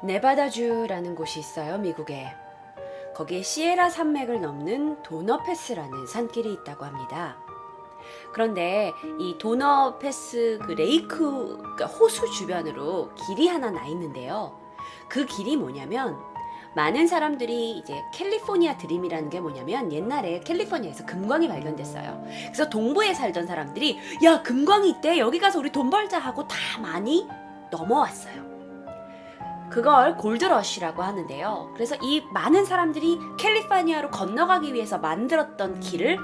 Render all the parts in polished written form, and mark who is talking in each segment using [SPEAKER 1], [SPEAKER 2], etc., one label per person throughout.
[SPEAKER 1] 네바다주라는 곳이 있어요, 미국에. 거기에 시에라 산맥을 넘는 도너 패스라는 산길이 있다고 합니다. 그런데 이 도너 패스 그 레이크, 그러니까 호수 주변으로 길이 하나 나 있는데요. 그 길이 뭐냐면 많은 사람들이 이제 캘리포니아 드림이라는 게 뭐냐면 옛날에 캘리포니아에서 금광이 발견됐어요. 그래서 동부에 살던 사람들이 야, 금광이 있대. 여기 가서 우리 돈 벌자 하고 다 많이 넘어왔어요. 그걸 골드러쉬라고 하는데요. 그래서 이 많은 사람들이 캘리포니아로 건너가기 위해서 만들었던 이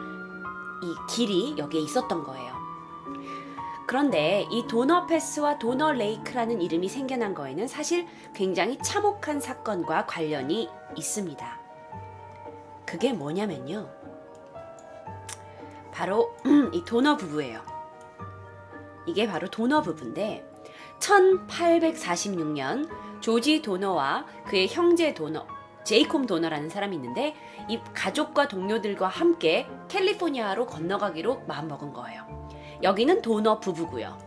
[SPEAKER 1] 길이 여기에 있었던 거예요. 그런데 이 도너 패스와 도너 레이크라는 이름이 생겨난 거에는 사실 굉장히 참혹한 사건과 관련이 있습니다. 그게 뭐냐면요. 바로 이 도너 부부예요. 이게 바로 도너 부부인데 1846년 조지 도너와 그의 형제 도너 제이콤 도너라는 사람이 있는데 이 가족과 동료들과 함께 캘리포니아로 건너가기로 마음먹은 거예요. 여기는 도너 부부고요.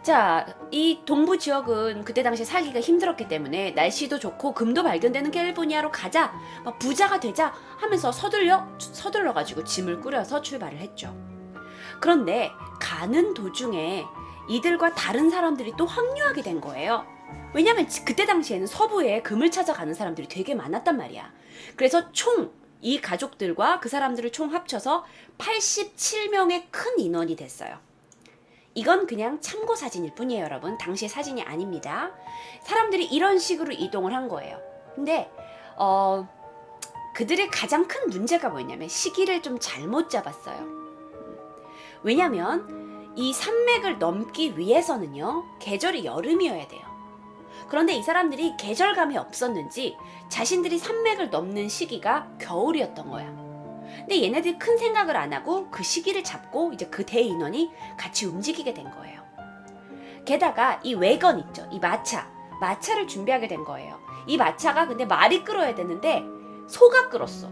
[SPEAKER 1] 자, 이 동부 지역은 그때 당시에 살기가 힘들었기 때문에 날씨도 좋고 금도 발견되는 캘리포니아로 가자, 막 부자가 되자 하면서 서둘러가지고 짐을 꾸려서 출발을 했죠. 그런데 가는 도중에 이들과 다른 사람들이 또 합류하게 된 거예요. 왜냐면 그때 당시에는 서부에 금을 찾아가는 사람들이 되게 많았단 말이야. 그래서 총 이 가족들과 그 사람들을 총 합쳐서 87명의 큰 인원이 됐어요. 이건 그냥 참고 사진일 뿐이에요, 여러분. 당시의 사진이 아닙니다. 사람들이 이런 식으로 이동을 한 거예요. 근데 그들의 가장 큰 문제가 뭐냐면 시기를 좀 잘못 잡았어요. 왜냐면 이 산맥을 넘기 위해서는요, 계절이 여름이어야 돼요. 그런데 이 사람들이 계절감이 없었는지 자신들이 산맥을 넘는 시기가 겨울이었던 거야. 근데 얘네들이 큰 생각을 안 하고 그 시기를 잡고 이제 그 대인원이 같이 움직이게 된 거예요. 게다가 이 wä건 있죠. 이 마차를 준비하게 된 거예요. 이 마차가 근데 말이 끌어야 되는데 소가 끌었어.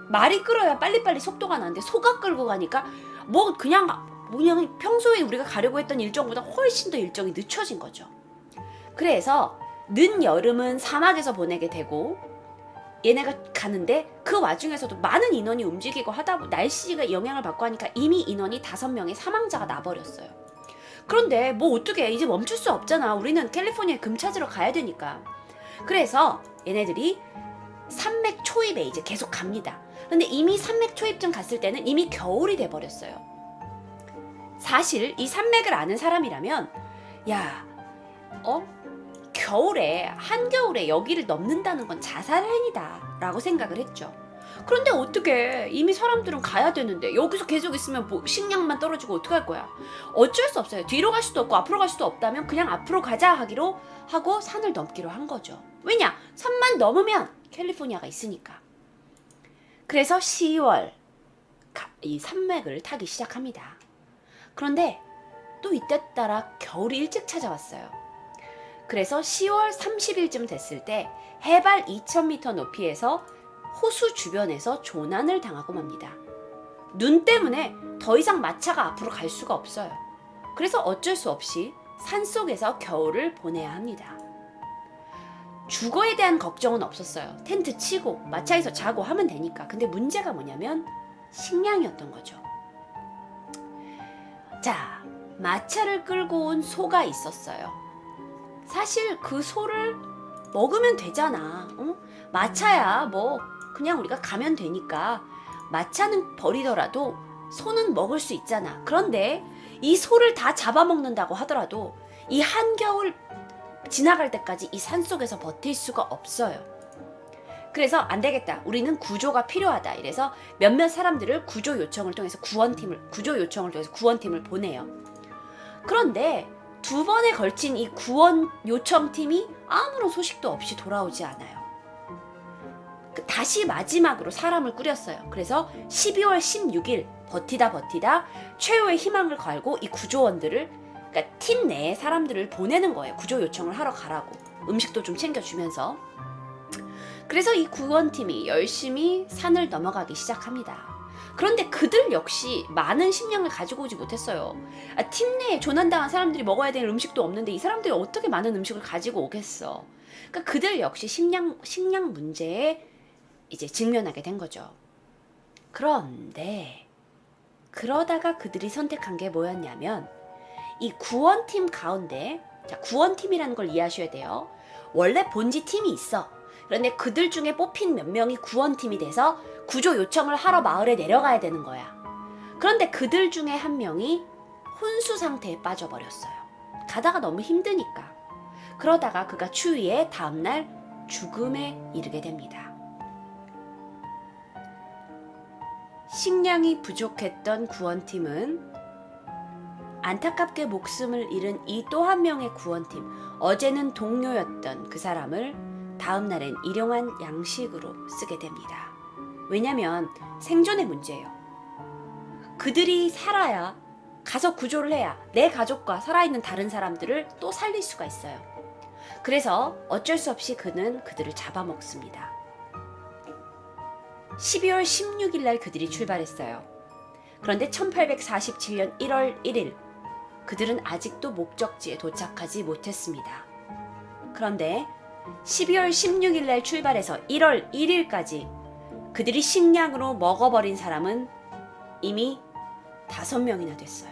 [SPEAKER 1] 말이 끌어야 빨리빨리 속도가 나는데 소가 끌고 가니까 그냥 평소에 우리가 가려고 했던 일정보다 훨씬 더 일정이 늦춰진 거죠. 그래서 늦여름은 사막에서 보내게 되고 얘네가 가는데 그 와중에서도 많은 인원이 움직이고 하다 보니 날씨가 영향을 받고 하니까 이미 인원이 5명의 사망자가 나버렸어요. 그런데 어떻게 이제 멈출 수 없잖아. 우리는 캘리포니아에 금 찾으러 가야 되니까. 그래서 얘네들이 산맥 초입에 이제 계속 갑니다. 근데 이미 산맥 초입쯤 갔을 때는 이미 겨울이 돼버렸어요. 사실 이 산맥을 아는 사람이라면 한겨울에 여기를 넘는다는 건 자살행위다 라고 생각을 했죠. 그런데 어떻게 이미 사람들은 가야 되는데 여기서 계속 있으면 식량만 떨어지고 어떡할 거야. 어쩔 수 없어요. 뒤로 갈 수도 없고 앞으로 갈 수도 없다면 그냥 앞으로 가자 하기로 하고 산을 넘기로 한 거죠. 왜냐? 산만 넘으면 캘리포니아가 있으니까. 그래서 10월 이 산맥을 타기 시작합니다. 그런데 또 이때 따라 겨울이 일찍 찾아왔어요. 그래서 10월 30일쯤 됐을 때 해발 2000m 높이에서 호수 주변에서 조난을 당하고 맙니다. 눈 때문에 더 이상 마차가 앞으로 갈 수가 없어요. 그래서 어쩔 수 없이 산속에서 겨울을 보내야 합니다. 주거에 대한 걱정은 없었어요. 텐트 치고 마차에서 자고 하면 되니까. 근데 문제가 뭐냐면 식량이었던 거죠. 자, 마차를 끌고 온 소가 있었어요. 사실 그 소를 먹으면 되잖아. 마차야 그냥 우리가 가면 되니까 마차는 버리더라도 소는 먹을 수 있잖아. 그런데 이 소를 다 잡아먹는다고 하더라도 이 한겨울 지나갈 때까지 이 산속에서 버틸 수가 없어요. 그래서 안 되겠다. 우리는 구조가 필요하다. 이래서 몇몇 사람들을 구조 요청을 통해서 구원팀을 보내요. 그런데 2번에 걸친 이 구원 요청팀이 아무런 소식도 없이 돌아오지 않아요. 다시 마지막으로 사람을 꾸렸어요. 그래서 12월 16일 버티다 최후의 희망을 걸고 이 구조원들을, 그러니까 팀 내에 사람들을 보내는 거예요. 구조 요청을 하러 가라고. 음식도 좀 챙겨주면서. 그래서 이 구원팀이 열심히 산을 넘어가기 시작합니다. 그런데 그들 역시 많은 식량을 가지고 오지 못했어요. 팀 내에 조난당한 사람들이 먹어야 될 음식도 없는데 이 사람들이 어떻게 많은 음식을 가지고 오겠어. 그러니까 그들 역시 식량 문제에 이제 직면하게 된 거죠. 그런데 그러다가 그들이 선택한 게 뭐였냐면 이 구원팀 가운데, 자, 구원팀이라는 걸 이해하셔야 돼요. 원래 본지 팀이 있어. 그런데 그들 중에 뽑힌 몇 명이 구원팀이 돼서 구조 요청을 하러 마을에 내려가야 되는 거야. 그런데 그들 중에 한 명이 혼수 상태에 빠져버렸어요. 가다가 너무 힘드니까. 그러다가 그가 추위에 다음날 죽음에 이르게 됩니다. 식량이 부족했던 구원팀은 안타깝게 목숨을 잃은 이 또 한 명의 구원팀, 어제는 동료였던 그 사람을 다음날엔 일용한 양식으로 쓰게 됩니다. 왜냐면 생존의 문제예요. 그들이 살아야, 가서 구조를 해야 내 가족과 살아있는 다른 사람들을 또 살릴 수가 있어요. 그래서 어쩔 수 없이 그는 그들을 잡아먹습니다. 12월 16일 날 그들이 출발했어요. 그런데 1847년 1월 1일 그들은 아직도 목적지에 도착하지 못했습니다. 그런데 12월 16일 날 출발해서 1월 1일까지 그들이 식량으로 먹어버린 사람은 이미 5명이나 됐어요.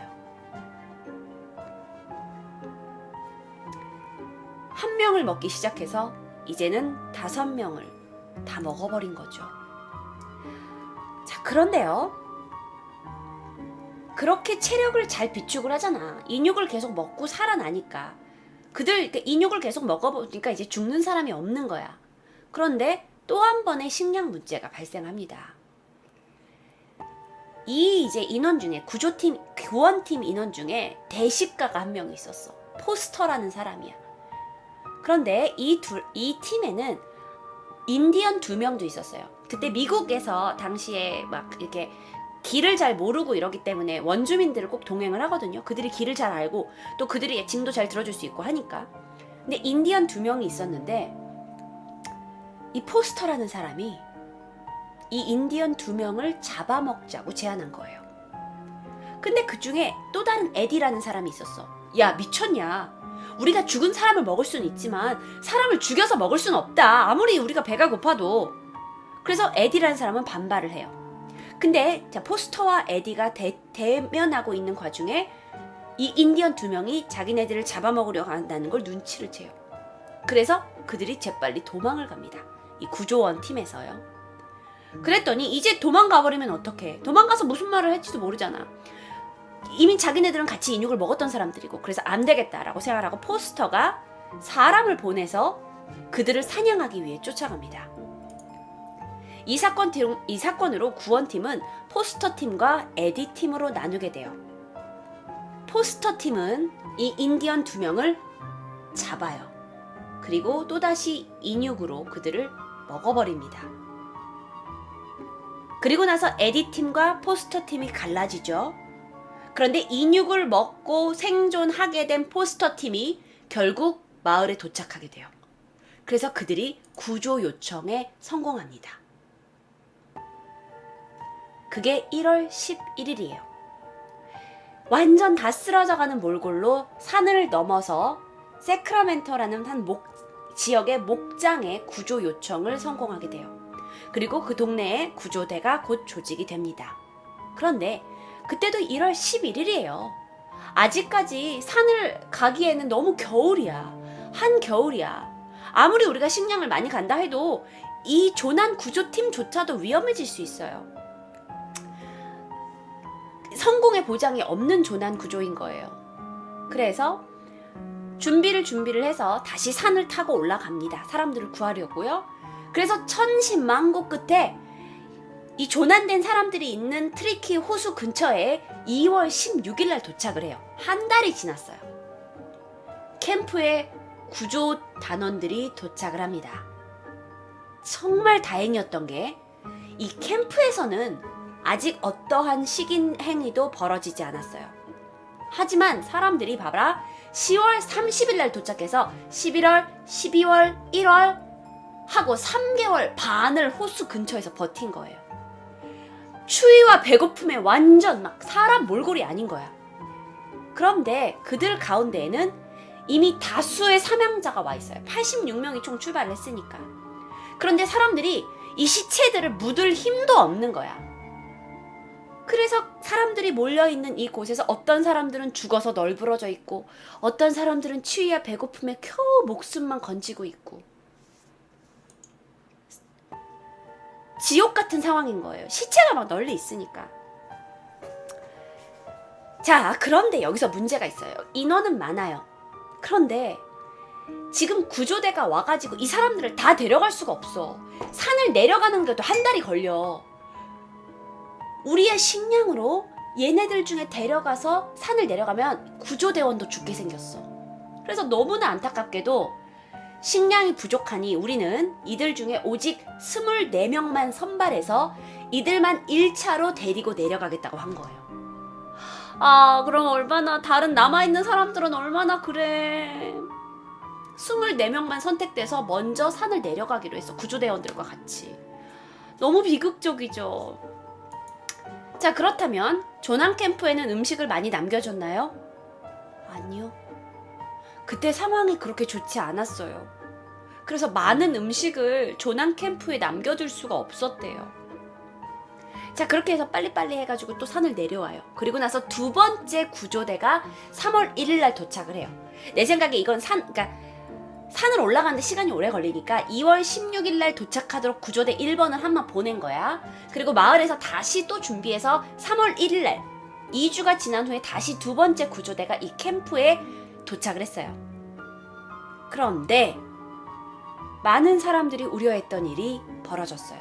[SPEAKER 1] 한 명을 먹기 시작해서 이제는 5명을 다 먹어버린 거죠. 자, 그런데요. 그렇게 체력을 잘 비축을 하잖아. 인육을 계속 먹고 살아나니까. 그들 인육을 계속 먹어보니까 이제 죽는 사람이 없는 거야. 그런데 또 한 번의 식량 문제가 발생합니다. 이 이제 인원 중에 구원팀 인원 중에 대식가가 한 명 있었어. 포스터라는 사람이야. 그런데 이 팀에는 인디언 2명도 있었어요. 그때 미국에서 당시에 막 이렇게 길을 잘 모르고 이러기 때문에 원주민들을 꼭 동행을 하거든요. 그들이 길을 잘 알고 또 그들이 징도 잘 들어줄 수 있고 하니까. 근데 인디언 2명이 있었는데 이 포스터라는 사람이 이 인디언 2명을 잡아먹자고 제안한 거예요. 근데 그 중에 또 다른 에디라는 사람이 있었어. 야, 미쳤냐? 우리가 죽은 사람을 먹을 수는 있지만 사람을 죽여서 먹을 수는 없다. 아무리 우리가 배가 고파도. 그래서 에디라는 사람은 반발을 해요. 근데 자, 포스터와 에디가 대면하고 있는 과중에 이 인디언 2명이 자기네들을 잡아먹으려고 한다는 걸 눈치를 채요. 그래서 그들이 재빨리 도망을 갑니다. 이 구조원 팀에서요. 그랬더니 이제 도망가버리면 어떡해. 도망가서 무슨 말을 할지도 모르잖아. 이미 자기네들은 같이 인육을 먹었던 사람들이고, 그래서 안 되겠다라고 생각을 하고 포스터가 사람을 보내서 그들을 사냥하기 위해 쫓아갑니다. 이 사건으로 구원팀은 포스터 팀과 에디 팀으로 나누게 돼요. 포스터 팀은 이 인디언 2명을 잡아요. 그리고 또다시 인육으로 그들을 먹어버립니다. 그리고 나서 에디 팀과 포스터 팀이 갈라지죠. 그런데 인육을 먹고 생존하게 된 포스터 팀이 결국 마을에 도착하게 돼요. 그래서 그들이 구조 요청에 성공합니다. 그게 1월 11일이에요. 완전 다 쓰러져가는 몰골로 산을 넘어서 세크라멘토라는 한 지역의 목장에 구조 요청을 성공하게 돼요. 그리고 그 동네에 구조대가 곧 조직이 됩니다. 그런데 그때도 1월 11일이에요. 아직까지 산을 가기에는 너무 겨울이야. 한겨울이야. 아무리 우리가 식량을 많이 간다 해도 이 조난 구조팀조차도 위험해질 수 있어요. 성공의 보장이 없는 조난 구조인 거예요. 그래서 준비를 해서 다시 산을 타고 올라갑니다. 사람들을 구하려고요. 그래서 천신만고 끝에 이 조난된 사람들이 있는 트리키 호수 근처에 2월 16일 날 도착을 해요. 한 달이 지났어요. 캠프에 구조 단원들이 도착을 합니다. 정말 다행이었던 게 이 캠프에서는 아직 어떠한 식인 행위도 벌어지지 않았어요. 하지만 사람들이 봐라, 10월 30일 날 도착해서 11월, 12월, 1월 하고 3개월 반을 호수 근처에서 버틴 거예요. 추위와 배고픔에 완전 막 사람 몰골이 아닌 거야. 그런데 그들 가운데에는 이미 다수의 사망자가 와 있어요. 86명이 총 출발을 했으니까. 그런데 사람들이 이 시체들을 묻을 힘도 없는 거야. 그래서 사람들이 몰려있는 이곳에서 어떤 사람들은 죽어서 널브러져 있고 어떤 사람들은 추위와 배고픔에 겨우 목숨만 건지고 있고 지옥 같은 상황인 거예요. 시체가 막 널리 있으니까. 자, 그런데 여기서 문제가 있어요. 인원은 많아요. 그런데 지금 구조대가 와가지고 이 사람들을 다 데려갈 수가 없어. 산을 내려가는 것도 한 달이 걸려. 우리의 식량으로 얘네들 중에 데려가서 산을 내려가면 구조대원도 죽게 생겼어. 그래서 너무나 안타깝게도 식량이 부족하니 우리는 이들 중에 오직 24명만 선발해서 이들만 1차로 데리고 내려가겠다고 한 거예요. 아, 그럼 얼마나 다른 남아있는 사람들은 얼마나 그래. 24명만 선택돼서 먼저 산을 내려가기로 했어. 구조대원들과 같이. 너무 비극적이죠. 자, 그렇다면 조난 캠프에는 음식을 많이 남겨줬나요? 아니요. 그때 상황이 그렇게 좋지 않았어요. 그래서 많은 음식을 조난 캠프에 남겨둘 수가 없었대요. 자, 그렇게 해서 빨리빨리 해가지고 또 산을 내려와요. 그리고 나서 두 번째 구조대가 3월 1일 날 도착을 해요. 내 생각에 이건 그러니까 산을 올라가는데 시간이 오래 걸리니까 2월 16일 날 도착하도록 구조대 1번을 한번 보낸 거야. 그리고 마을에서 다시 또 준비해서 3월 1일 날 2주가 지난 후에 다시 두 번째 구조대가 이 캠프에 도착을 했어요. 그런데 많은 사람들이 우려했던 일이 벌어졌어요.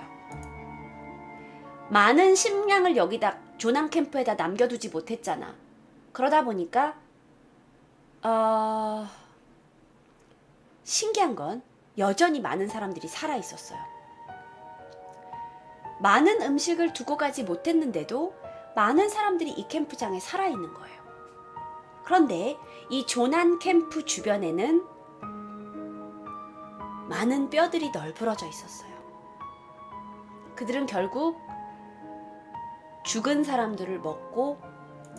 [SPEAKER 1] 많은 식량을 여기다 조난 캠프에다 남겨두지 못했잖아. 그러다 보니까 신기한 건 여전히 많은 사람들이 살아 있었어요. 많은 음식을 두고 가지 못했는데도 많은 사람들이 이 캠프장에 살아 있는 거예요. 그런데 이 조난 캠프 주변에는 많은 뼈들이 널브러져 있었어요. 그들은 결국 죽은 사람들을 먹고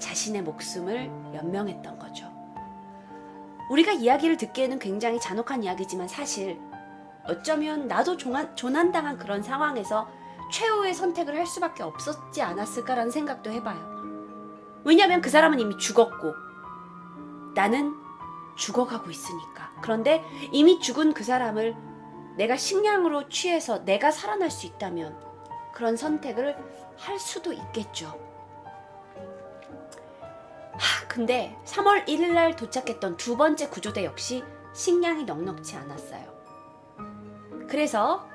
[SPEAKER 1] 자신의 목숨을 연명했던 거죠. 우리가 이야기를 듣기에는 굉장히 잔혹한 이야기지만 사실 어쩌면 나도 조난당한 그런 상황에서 최후의 선택을 할 수밖에 없었지 않았을까라는 생각도 해봐요. 왜냐하면 그 사람은 이미 죽었고 나는 죽어가고 있으니까. 그런데 이미 죽은 그 사람을 내가 식량으로 취해서 내가 살아날 수 있다면 그런 선택을 할 수도 있겠죠. 근데 3월 1일 날 도착했던 두 번째 구조대 역시 식량이 넉넉지 않았어요. 그래서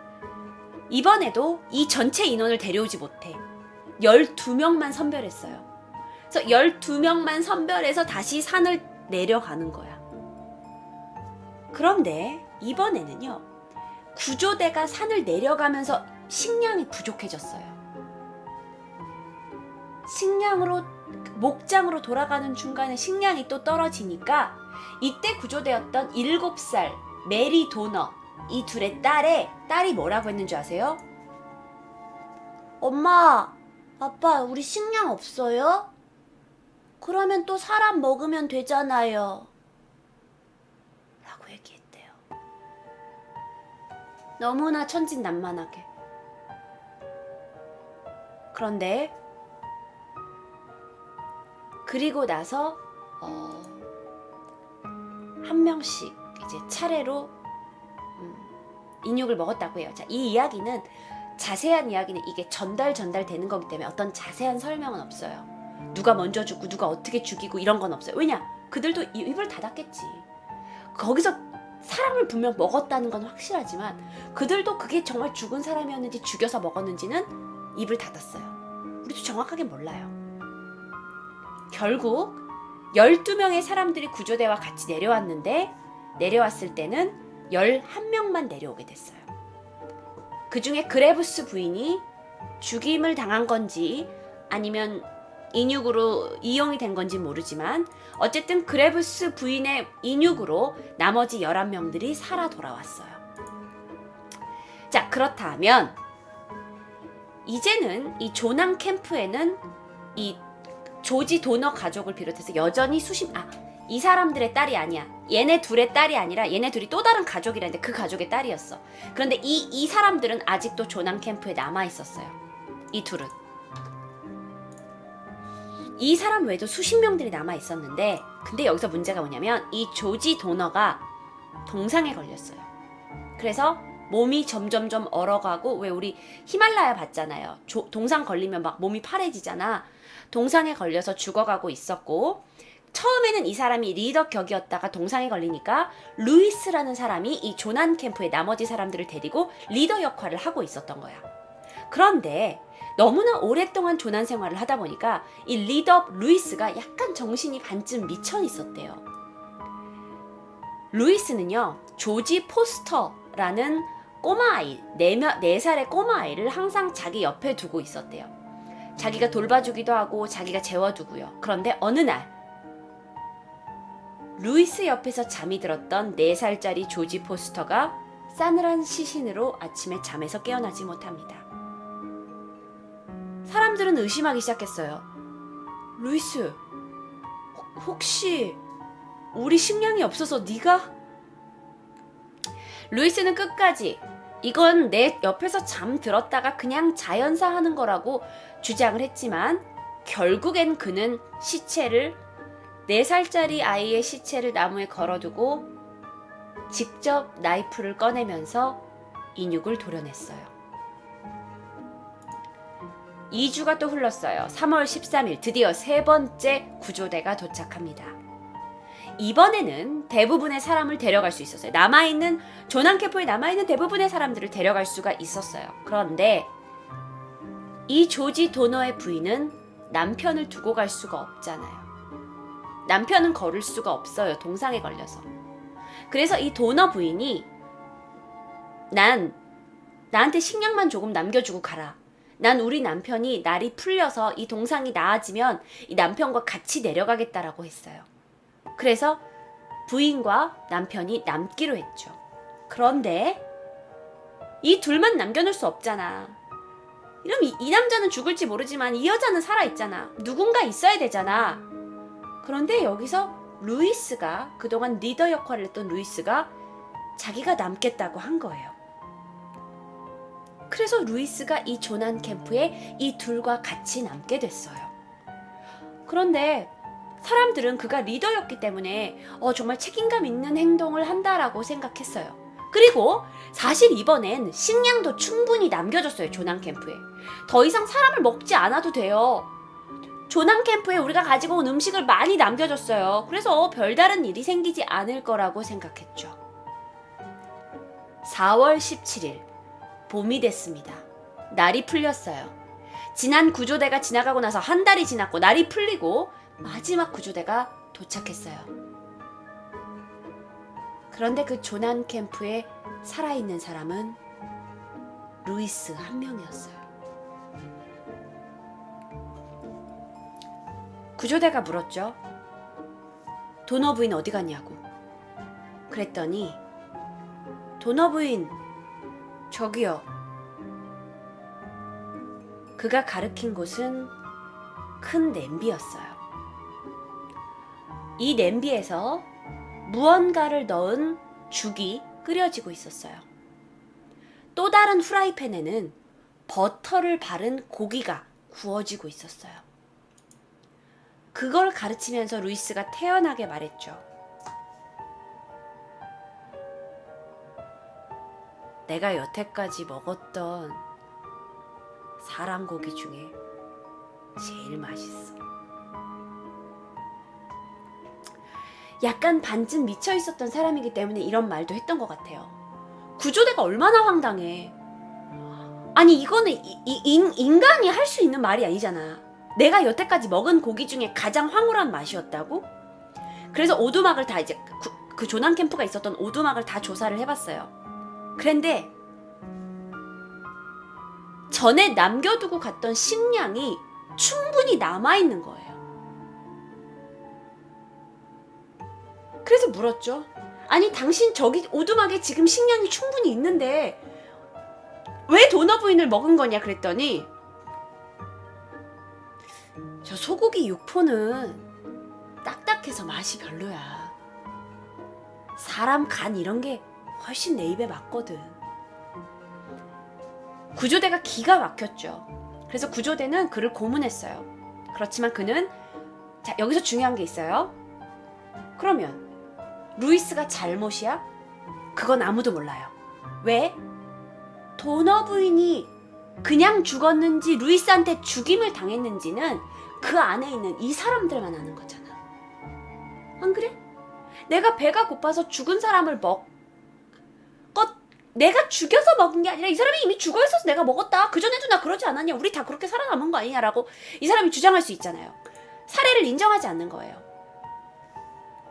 [SPEAKER 1] 이번에도 이 전체 인원을 데려오지 못해 12명만 선별했어요. 그래서 12명만 선별해서 다시 산을 내려가는 거야. 그런데 이번에는요, 구조대가 산을 내려가면서 식량이 부족해졌어요. 목장으로 돌아가는 중간에 식량이 또 떨어지니까 이때 구조되었던 7살 메리 도너, 이 둘의 딸이 뭐라고 했는 줄 아세요? 엄마, 아빠, 우리 식량 없어요? 그러면 또 사람 먹으면 되잖아요. 라고 얘기했대요. 너무나 천진난만하게. 그런데 그리고 나서 한 명씩 이제 차례로 인육을 먹었다고 해요. 자, 이 이야기는 자세한 이야기는 이게 전달되는 거기 때문에 어떤 자세한 설명은 없어요. 누가 먼저 죽고 누가 어떻게 죽이고 이런 건 없어요. 왜냐? 그들도 입을 닫았겠지. 거기서 사람을 분명 먹었다는 건 확실하지만 그들도 그게 정말 죽은 사람이었는지 죽여서 먹었는지는 입을 닫았어요. 우리도 정확하게 몰라요. 결국 12명의 사람들이 구조대와 같이 내려왔는데 내려왔을 때는 11명만 내려오게 됐어요. 그 중에 그레브스 부인이 죽임을 당한 건지 아니면 인육으로 이용이 된 건지 모르지만 어쨌든 그레브스 부인의 인육으로 나머지 11명들이 살아 돌아왔어요. 자, 그렇다면 이제는 이 조난 캠프에는 이 조지 도너 가족을 비롯해서 여전히 이 사람들의 딸이 아니야. 얘네 둘의 딸이 아니라 얘네 둘이 또 다른 가족이라는데 그 가족의 딸이었어. 그런데 이 사람들은 아직도 조난 캠프에 남아 있었어요. 이 둘은. 이 사람 외에도 수십 명들이 남아 있었는데, 근데 여기서 문제가 뭐냐면 이 조지 도너가 동상에 걸렸어요. 그래서 몸이 점점점 얼어가고, 왜 우리 히말라야 봤잖아요. 동상 걸리면 막 몸이 파래지잖아. 동상에 걸려서 죽어가고 있었고, 처음에는 이 사람이 리더 격이었다가 동상에 걸리니까 루이스라는 사람이 이 조난 캠프의 나머지 사람들을 데리고 리더 역할을 하고 있었던 거야. 그런데 너무나 오랫동안 조난 생활을 하다 보니까 이 리더 루이스가 약간 정신이 반쯤 미쳐 있었대요. 루이스는요, 조지 포스터라는 꼬마아이, 4살의 꼬마아이를 항상 자기 옆에 두고 있었대요. 자기가 돌봐주기도 하고 자기가 재워두고요. 그런데 어느 날 루이스 옆에서 잠이 들었던 4살짜리 조지 포스터가 싸늘한 시신으로 아침에 잠에서 깨어나지 못합니다. 사람들은 의심하기 시작했어요. 루이스, 혹시 우리 식량이 없어서 네가? 루이스는 끝까지 이건 내 옆에서 잠 들었다가 그냥 자연사 하는 거라고 주장을 했지만, 결국엔 그는 4살짜리 아이의 시체를 나무에 걸어두고 직접 나이프를 꺼내면서 인육을 도려냈어요. 2주가 또 흘렀어요. 3월 13일 드디어 3번째 구조대가 도착합니다. 이번에는 대부분의 사람을 데려갈 수 있었어요. 조난 캠프에 남아있는 대부분의 사람들을 데려갈 수가 있었어요. 그런데 이 조지 도너의 부인은 남편을 두고 갈 수가 없잖아요. 남편은 걸을 수가 없어요. 동상에 걸려서. 그래서 이 도너 부인이 나한테 식량만 조금 남겨주고 가라. 난 우리 남편이 날이 풀려서 이 동상이 나아지면 이 남편과 같이 내려가겠다라고 했어요. 그래서 부인과 남편이 남기로 했죠. 그런데 이 둘만 남겨놓을 수 없잖아. 이러면 이 남자는 죽을지 모르지만 이 여자는 살아있잖아. 누군가 있어야 되잖아. 그런데 여기서 루이스가, 그동안 리더 역할을 했던 루이스가 자기가 남겠다고 한 거예요. 그래서 루이스가 이 조난 캠프에 이 둘과 같이 남게 됐어요. 그런데 사람들은 그가 리더였기 때문에 정말 책임감 있는 행동을 한다라고 생각했어요. 그리고 사실 이번엔 식량도 충분히 남겨줬어요. 조난 캠프에. 더 이상 사람을 먹지 않아도 돼요. 조난 캠프에 우리가 가지고 온 음식을 많이 남겨줬어요. 그래서 별다른 일이 생기지 않을 거라고 생각했죠. 4월 17일 봄이 됐습니다. 날이 풀렸어요. 지난 구조대가 지나가고 나서 한 달이 지났고 날이 풀리고 마지막 구조대가 도착했어요. 그런데 그 조난 캠프에 살아있는 사람은 루이스 한 명이었어요. 구조대가 물었죠. 도너 부인 어디 갔냐고. 그랬더니 도너 부인 저기요. 그가 가리킨 곳은 큰 냄비였어요. 이 냄비에서 무언가를 넣은 죽이 끓여지고 있었어요. 또 다른 후라이팬에는 버터를 바른 고기가 구워지고 있었어요. 그걸 가르치면서 루이스가 태연하게 말했죠. 내가 여태까지 먹었던 사람 고기 중에 제일 맛있어. 약간 반쯤 미쳐 있었던 사람이기 때문에 이런 말도 했던 것 같아요. 구조대가 얼마나 황당해. 아니 이거는 인간이 할 수 있는 말이 아니잖아. 내가 여태까지 먹은 고기 중에 가장 황홀한 맛이었다고? 그래서 오두막을 다 이제 그 조난 캠프가 있었던 오두막을 다 조사를 해봤어요. 그런데 전에 남겨두고 갔던 식량이 충분히 남아있는 거예요. 그래서 물었죠. 아니 당신 저기 오두막에 지금 식량이 충분히 있는데 왜 도너 부인을 먹은 거냐 그랬더니 저 소고기 육포는 딱딱해서 맛이 별로야. 사람 간 이런 게 훨씬 내 입에 맞거든. 구조대가 기가 막혔죠. 그래서 구조대는 그를 고문했어요. 그렇지만 그는 자, 여기서 중요한 게 있어요. 그러면 루이스가 잘못이야? 그건 아무도 몰라요. 왜? 도너 부인이 그냥 죽었는지 루이스한테 죽임을 당했는지는 그 안에 있는 이 사람들만 아는 거잖아. 안 그래? 내가 배가 고파서 죽은 사람을 내가 죽여서 먹은 게 아니라 이 사람이 이미 죽어 있어서 내가 먹었다. 그전에도 나 그러지 않았냐? 우리 다 그렇게 살아남은 거 아니냐라고 이 사람이 주장할 수 있잖아요. 살해를 인정하지 않는 거예요.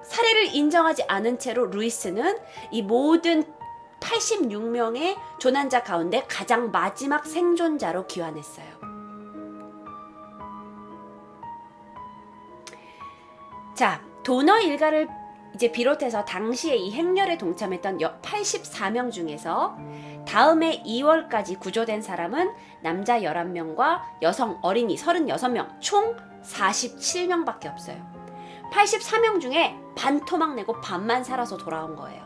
[SPEAKER 1] 살해를 인정하지 않은 채로 루이스는 이 모든 86명의 조난자 가운데 가장 마지막 생존자로 귀환했어요. 자, 도너 일가를 이제 비롯해서 당시에 이 행렬에 동참했던 84명 중에서 다음해 2월까지 구조된 사람은 남자 11명과 여성 어린이 36명, 총 47명밖에 없어요. 84명 중에 반 토막 내고 반만 살아서 돌아온 거예요.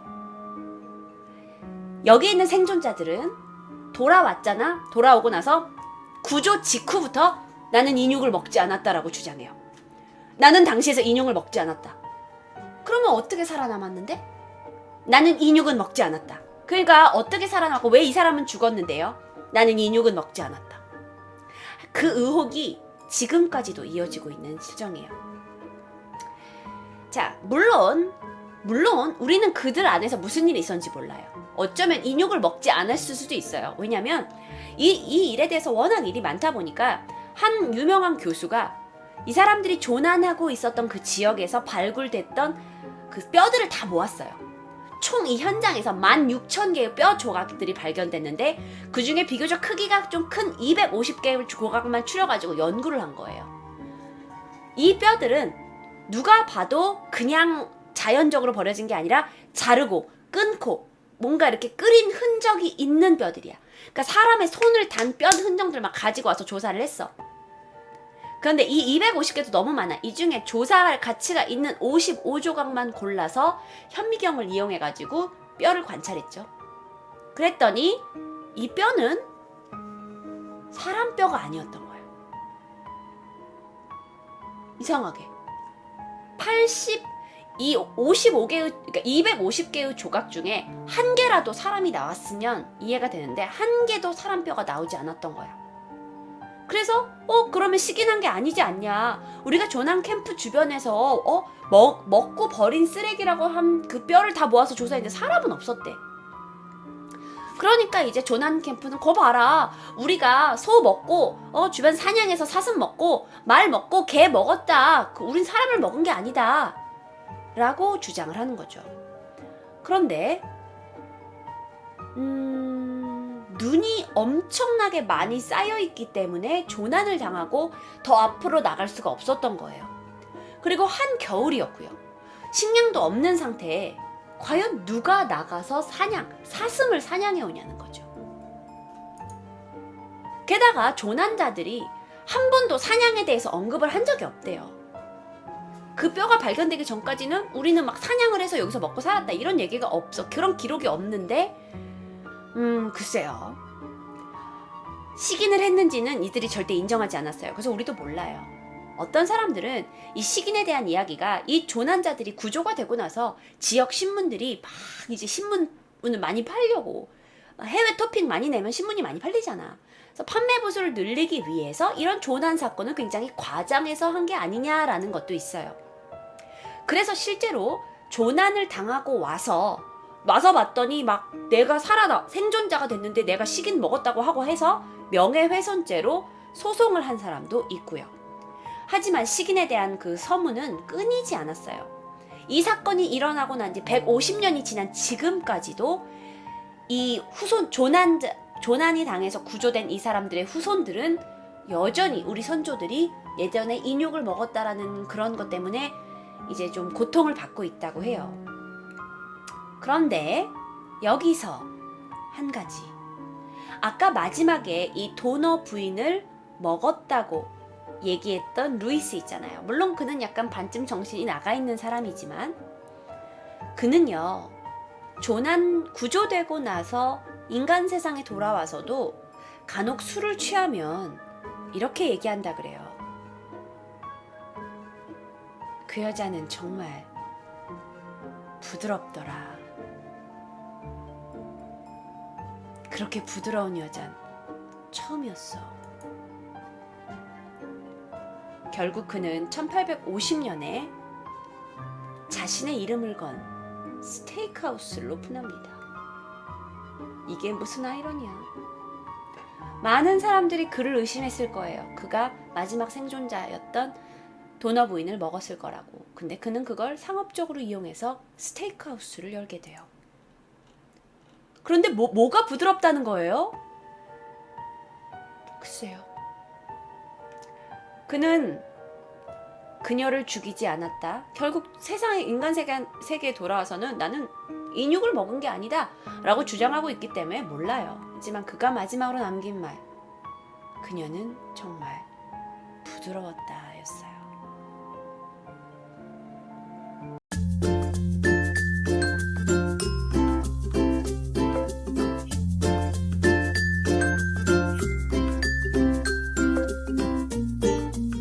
[SPEAKER 1] 여기 있는 생존자들은 돌아왔잖아. 돌아오고 나서 구조 직후부터 나는 인육을 먹지 않았다라고 주장해요. 나는 당시에서 인육을 먹지 않았다. 그러면 어떻게 살아남았는데? 나는 인육은 먹지 않았다. 그러니까 어떻게 살아남고 왜 이 사람은 죽었는데요? 나는 인육은 먹지 않았다. 그 의혹이 지금까지도 이어지고 있는 실정이에요. 자, 물론 우리는 그들 안에서 무슨 일이 있었는지 몰라요. 어쩌면 인육을 먹지 않았을 수도 있어요. 왜냐면 이 일에 대해서 워낙 일이 많다 보니까 한 유명한 교수가 이 사람들이 조난하고 있었던 그 지역에서 발굴됐던 그 뼈들을 다 모았어요. 총 이 현장에서 16,000개의 뼈 조각들이 발견됐는데 그 중에 비교적 크기가 좀 큰 250개의 조각만 추려가지고 연구를 한 거예요. 이 뼈들은 누가 봐도 그냥 자연적으로 버려진 게 아니라 자르고 끊고 뭔가 이렇게 끓인 흔적이 있는 뼈들이야. 그러니까 사람의 손을 단 뼈 흔적들만 가지고 와서 조사를 했어. 그런데 이 250개도 너무 많아. 이 중에 조사할 가치가 있는 55조각만 골라서 현미경을 이용해가지고 뼈를 관찰했죠. 그랬더니 이 뼈는 사람 뼈가 아니었던 거예요. 이상하게. 55개의, 그러니까 250개의 조각 중에 한 개라도 사람이 나왔으면 이해가 되는데 한 개도 사람 뼈가 나오지 않았던 거야. 그래서 그러면 식인한 게 아니지 않냐. 우리가 조난 캠프 주변에서 먹고 버린 쓰레기라고 한 그 뼈를 다 모아서 조사했는데 사람은 없었대. 그러니까 이제 조난 캠프는 거 봐라. 우리가 소 먹고 주변 사냥해서 사슴 먹고 말 먹고 개 먹었다. 우린 사람을 먹은 게 아니다. 라고 주장을 하는 거죠. 그런데 눈이 엄청나게 많이 쌓여있기 때문에 조난을 당하고 더 앞으로 나갈 수가 없었던 거예요. 그리고 한겨울이었고요. 식량도 없는 상태에 과연 누가 나가서 사슴을 사냥해 오냐는 거죠. 게다가 조난자들이 한 번도 사냥에 대해서 언급을 한 적이 없대요. 그 뼈가 발견되기 전까지는 우리는 막 사냥을 해서 여기서 먹고 살았다 이런 얘기가 없어. 그런 기록이 없는데 글쎄요. 식인을 했는지는 이들이 절대 인정하지 않았어요. 그래서 우리도 몰라요. 어떤 사람들은 이 식인에 대한 이야기가 이 조난자들이 구조가 되고 나서 지역 신문들이 막 이제 신문을 많이 팔려고 해외 토픽 많이 내면 신문이 많이 팔리잖아. 그래서 판매 부수를 늘리기 위해서 이런 조난 사건을 굉장히 과장해서 한 게 아니냐라는 것도 있어요. 그래서 실제로 조난을 당하고 와서 봤더니 막 내가 생존자가 됐는데 내가 식인 먹었다고 하고 해서 명예훼손죄로 소송을 한 사람도 있고요. 하지만 식인에 대한 그 서문은 끊이지 않았어요. 이 사건이 일어나고 난 지 150년이 지난 지금까지도 이 조난이 당해서 구조된 이 사람들의 후손들은 여전히 우리 선조들이 예전에 인육을 먹었다라는 그런 것 때문에 이제 좀 고통을 받고 있다고 해요. 그런데 여기서 한 가지. 아까 마지막에 이 도너 부인을 먹었다고 얘기했던 루이스 있잖아요. 물론 그는 약간 반쯤 정신이 나가 있는 사람이지만 그는요, 조난 구조되고 나서 인간 세상에 돌아와서도 간혹 술을 취하면 이렇게 얘기한다 그래요. 그 여자는 정말 부드럽더라. 그렇게 부드러운 여잔 처음이었어. 결국 그는 1850년에 자신의 이름을 건 스테이크하우스를 오픈합니다. 이게 무슨 아이러니야. 많은 사람들이 그를 의심했을 거예요. 그가 마지막 생존자였던 도너 부인을 먹었을 거라고. 근데 그는 그걸 상업적으로 이용해서 스테이크하우스를 열게 돼요. 그런데 뭐가 부드럽다는 거예요? 글쎄요. 그는 그녀를 죽이지 않았다. 결국 세상의 인간 세계에 돌아와서는 나는 인육을 먹은 게 아니다 라고 주장하고 있기 때문에 몰라요. 하지만 그가 마지막으로 남긴 말, 그녀는 정말 부드러웠다.